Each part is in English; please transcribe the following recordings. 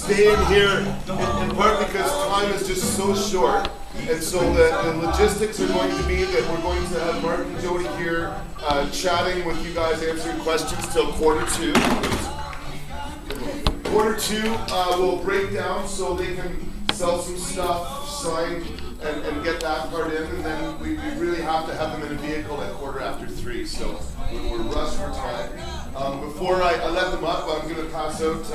staying here in part because time is just so short. And so the logistics are going to be that we're going to have Marc and Jodie here chatting with you guys, answering questions till 1:45. 1:45 we'll break down so they can sell some stuff, sign, and get that part in. And then we really have to have them in a vehicle at 3:15. So we're rushed for time. Before I let them up, I'm going to pass out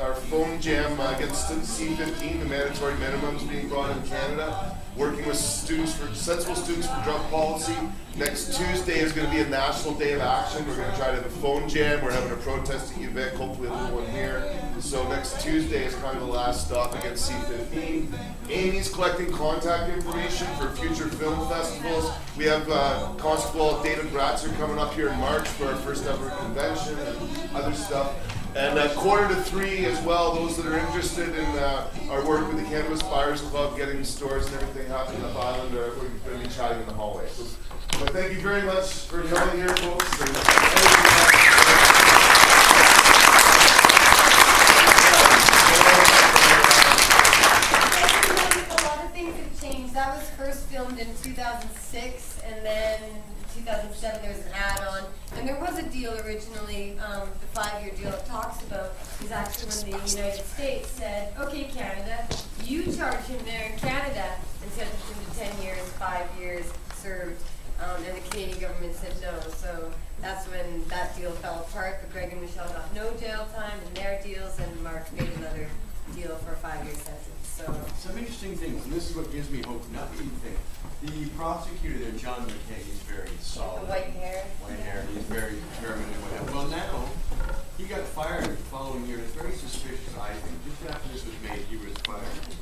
our phone jam against C15, the mandatory minimums being brought in Canada. Working with students sensible students for drug policy. Next Tuesday is going to be a national day of action. We're going to try to have a phone jam. We're having a protesting event, hopefully a little one here. So next Tuesday is kind of the last stop against C15. Amy's collecting contact information for future film festivals. We have Constable David Bratzer coming up here in March for our first ever convention and other stuff. And 2:45 as well, those that are interested in our work with the Cannabis Buyers Club, getting stores and everything happening on the island, we're going to be chatting in the hallway. So, but thank you very much for coming here, folks. And a lot of things have changed. That was first filmed in 2006, and then 2007 there was an add-on, and there was a deal originally, the 5-year deal it talks about is actually when the United States said, okay Canada, you charge him there in Canada and sentenced him to 10 years, 5 years served, and the Canadian government said no, so that's when that deal fell apart, but Greg and Michelle got no jail time in their deals, and Marc made another deal for a 5-year sentence. So some interesting things, and this is what gives me hope, not what you think. The prosecutor there, John McKay, he's very solid. the white hair. White hair, he's very determined and whatever. Well, now, he got fired the following year. It's very suspicious, I think. Just after this was made, he was fired.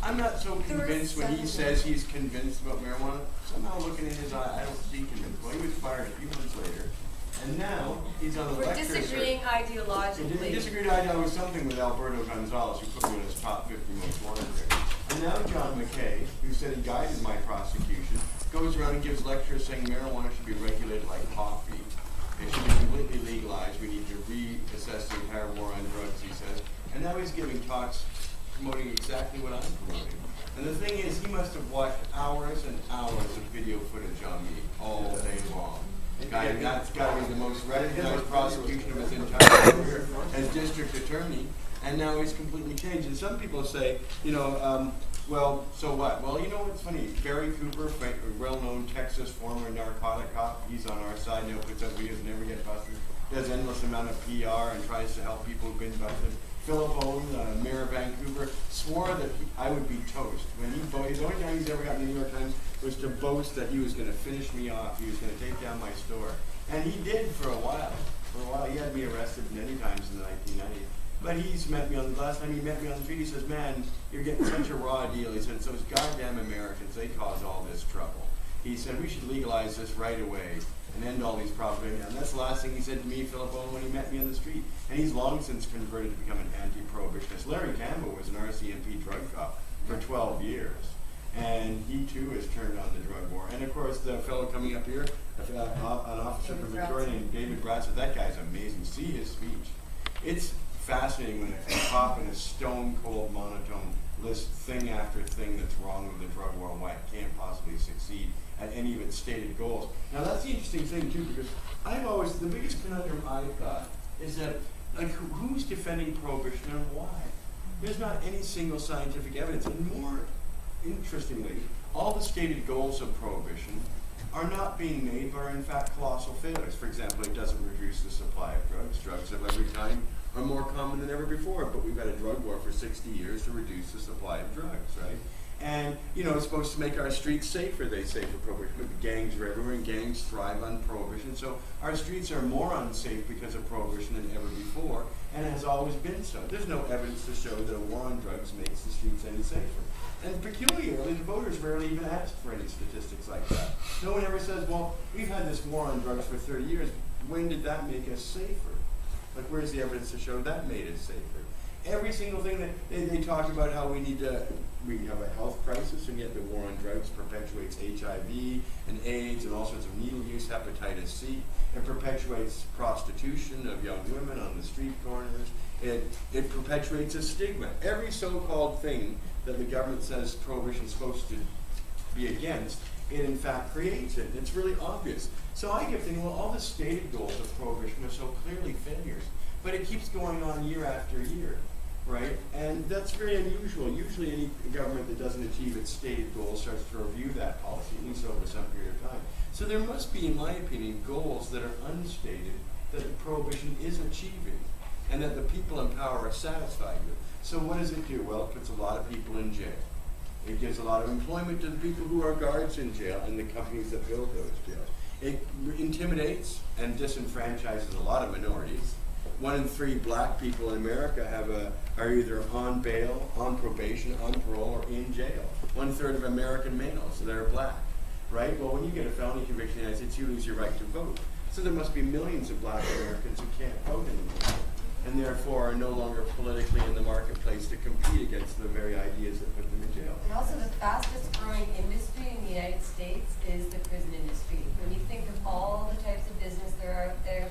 I'm not so convinced when he says he's convinced about marijuana. Somehow looking in his eye, I don't see convinced. Well, he was fired a few months later. And now, he's on the lecture circuit. We're disagreeing ideologically. He disagreed ideologically with something with Alberto Gonzalez, who put me in his top 50 most wanted there. And now John McKay, who said he guided my prosecution, goes around and gives lectures saying marijuana should be regulated like coffee. It should be completely legalized. We need to reassess the entire war on drugs, he says. And now he's giving talks promoting exactly what I'm promoting. And the thing is, he must have watched hours and hours of video footage on me all day long. That's got to be the most recognized prosecution of his entire career as district attorney, and now he's completely changed. And some people say, you know, well, so what? Well, you know what's funny? Barry Cooper, a well-known Texas former narcotic cop, he's on our side now, puts up videos, never get busted, does endless amount of PR and tries to help people who've been busted. Philip Owen, Mayor of Vancouver, swore that I would be toast. When he voted, the only time he's ever gotten the New York Times was to boast that he was going to finish me off. He was going to take down my store. And he did for a while. For a while, he had me arrested many times in the 1990s. But he's met me on the last time he met me on the street, he says, man, you're getting such a raw deal. He said, it's those goddamn Americans, they cause all this trouble. He said, we should legalize this right away and end all these problems. And that's the last thing he said to me, Philip Owen, when he met me on the street. And he's long since converted to become an anti-prohibitionist. Larry Campbell was an RCMP drug cop for 12 years. And he too has turned on the drug war. And of course, the fellow coming up here, an officer from Victoria named David Bratzer, that guy's amazing. See his speech. It's fascinating when a cop in a stone cold monotone lists thing after thing that's wrong with the drug war and why it can't possibly succeed at any of its stated goals. Now that's the interesting thing too, because I've always, the biggest conundrum I've got is that, like, who's defending prohibition and why? There's not any single scientific evidence. And more interestingly, all the stated goals of prohibition are not being made, but are in fact colossal failures. For example, it doesn't reduce the supply of drugs. Drugs of every kind are more common than ever before, but we've had a drug war for 60 years to reduce the supply of drugs, right? And, you know, it's supposed to make our streets safer, they say, for prohibition. But gangs are everywhere, and gangs thrive on prohibition. So our streets are more unsafe because of prohibition than ever before, and it has always been so. There's no evidence to show that a war on drugs makes the streets any safer. And peculiarly, the voters rarely even ask for any statistics like that. No one ever says, well, we've had this war on drugs for 30 years. When did that make us safer? Like, where's the evidence to show that made us safer? Every single thing that they talk about how we have a health crisis, and yet the war on drugs perpetuates HIV and AIDS and all sorts of needle use, hepatitis C. It perpetuates prostitution of young women on the street corners. It perpetuates a stigma. Every so-called thing that the government says prohibition is supposed to be against, it in fact creates it. It's really obvious. So I kept thinking, well, all the stated goals of prohibition are so clearly failures. But it keeps going on year after year, right? And that's very unusual. Usually any government that doesn't achieve its stated goals starts to review that policy, at least over some period of time. So there must be, in my opinion, goals that are unstated that the prohibition is achieving and that the people in power are satisfied with. So what does it do? Well, it puts a lot of people in jail. It gives a lot of employment to the people who are guards in jail and the companies that build those jails. It intimidates and disenfranchises a lot of minorities. 1 in 3 black people in America are either on bail, on probation, on parole, or in jail. 1/3 of American males that are black, right? Well, when you get a felony conviction in the United States, you lose your right to vote. So there must be millions of black Americans who can't vote anymore, and therefore are no longer politically in the marketplace to compete against the very ideas that put them in jail. And also the fastest growing industry in the United States is the prison industry. When you think of all the types of business there are out there,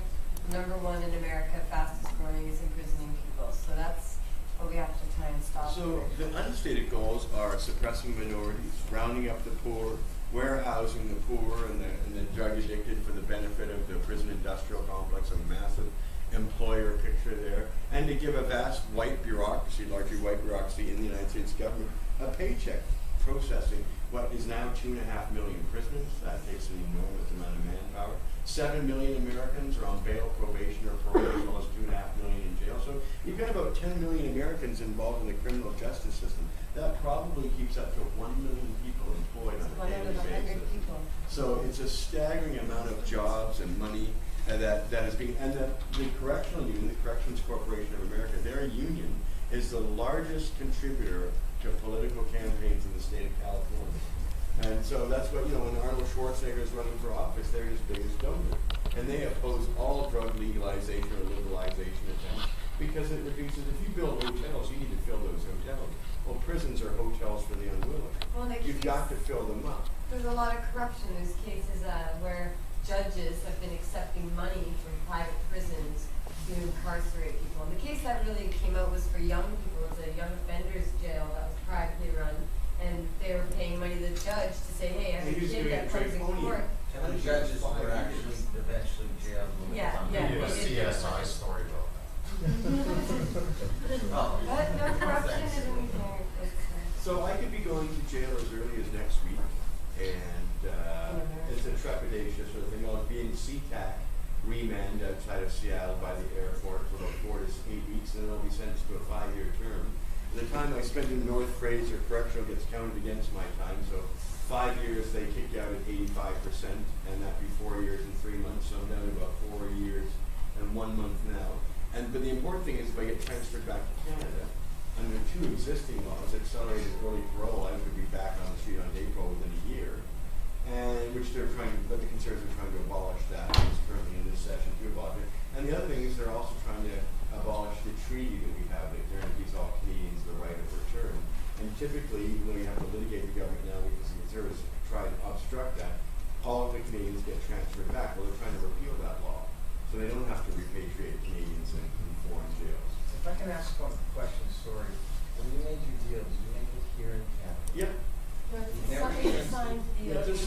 number 1 in America, fastest growing is imprisoning people. So that's what we have to try and stop. So the unstated goals are suppressing minorities, rounding up the poor, warehousing the poor and the drug addicted for the benefit of the prison industrial complex, a massive employer picture there, and to give a vast white bureaucracy, largely white bureaucracy in the United States government, a paycheck processing what is now 2.5 million prisoners. That takes an enormous amount of manpower. 7 million Americans are on bail, probation, or parole, as well as 2.5 million in jail. So you've got about 10 million Americans involved in the criminal justice system. That probably keeps up to 1 million people employed on a daily basis. So it's a staggering amount of jobs and money that is being, and the Correctional Union, the Corrections Corporation of America, their union is the largest contributor to political campaigns in the state of California. And so that's what, when Arnold Schwarzenegger is running for office, they're his biggest donor. And they oppose all drug legalization or liberalization attempts because it reduces, if you build hotels, you need to fill those hotels. Well, prisons are hotels for the unwilling. Well, You've got to fill them up. There's a lot of corruption. There's cases where judges have been accepting money from private prisons to incarcerate people. And the case that really came out was for young people. It was a young offenders jail that was privately run. And they were paying money to the judge to say, hey, every kid that comes in court. And the judges were actually eventually jailed. Yeah. A CSI story about that. But no corruption isn't there. So I could be going to jail as early as next week, and it's a trepidatious sort of thing. I'll be in SeaTac remand outside of Seattle by the airport for about 4 to 8 weeks, and then I'll be sentenced to a 5-year term. The time I spent in North Fraser Correctional gets counted against my time, so 5 years they kick you out at 85%, and that'd be 4 years and 3 months, so I'm down to about 4 years and 1 month now. But the important thing is if I get transferred back to Canada, under 2 existing laws, accelerated early parole, I would be back on the street on day parole within a year, and but the Conservatives are trying to abolish that. It's currently in this session to abolish it. And the other thing is they're also trying to abolish the treaty that we have that guarantees all Canadians the right of return. And typically, even though you have to litigate the government now because the Conservatives try to obstruct that, all of the Canadians get transferred back. Well, they're trying to repeal that law, so they don't have to repatriate Canadians in foreign jails. If I can ask one question, sorry. When you made your deal, did you make it here in Canada? Yep. It's signed deal. It's a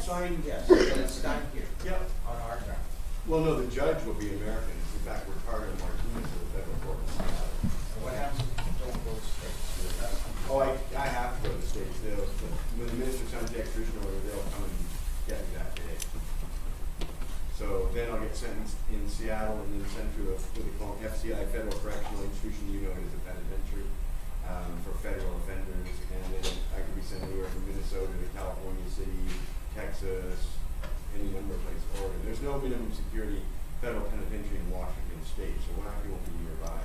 signed, Yes, but it's done here. Yep. On our ground. Well, no, the judge will be American. In fact, we're Ricardo Martinez of the federal court in Seattle. And what happens if you don't go to states? Oh, I have to go to the States. When the minister signs the extradition order, they'll come and get me that day. So then I'll get sentenced in Seattle and then sent to what they call FCI, Federal Correctional Institution. You know it as a penitentiary for federal offenders. And then I could be sent anywhere from Minnesota to California City, Texas, any number of places, Oregon. There's no minimum security federal penitentiary in Washington State, so we're not going to be nearby.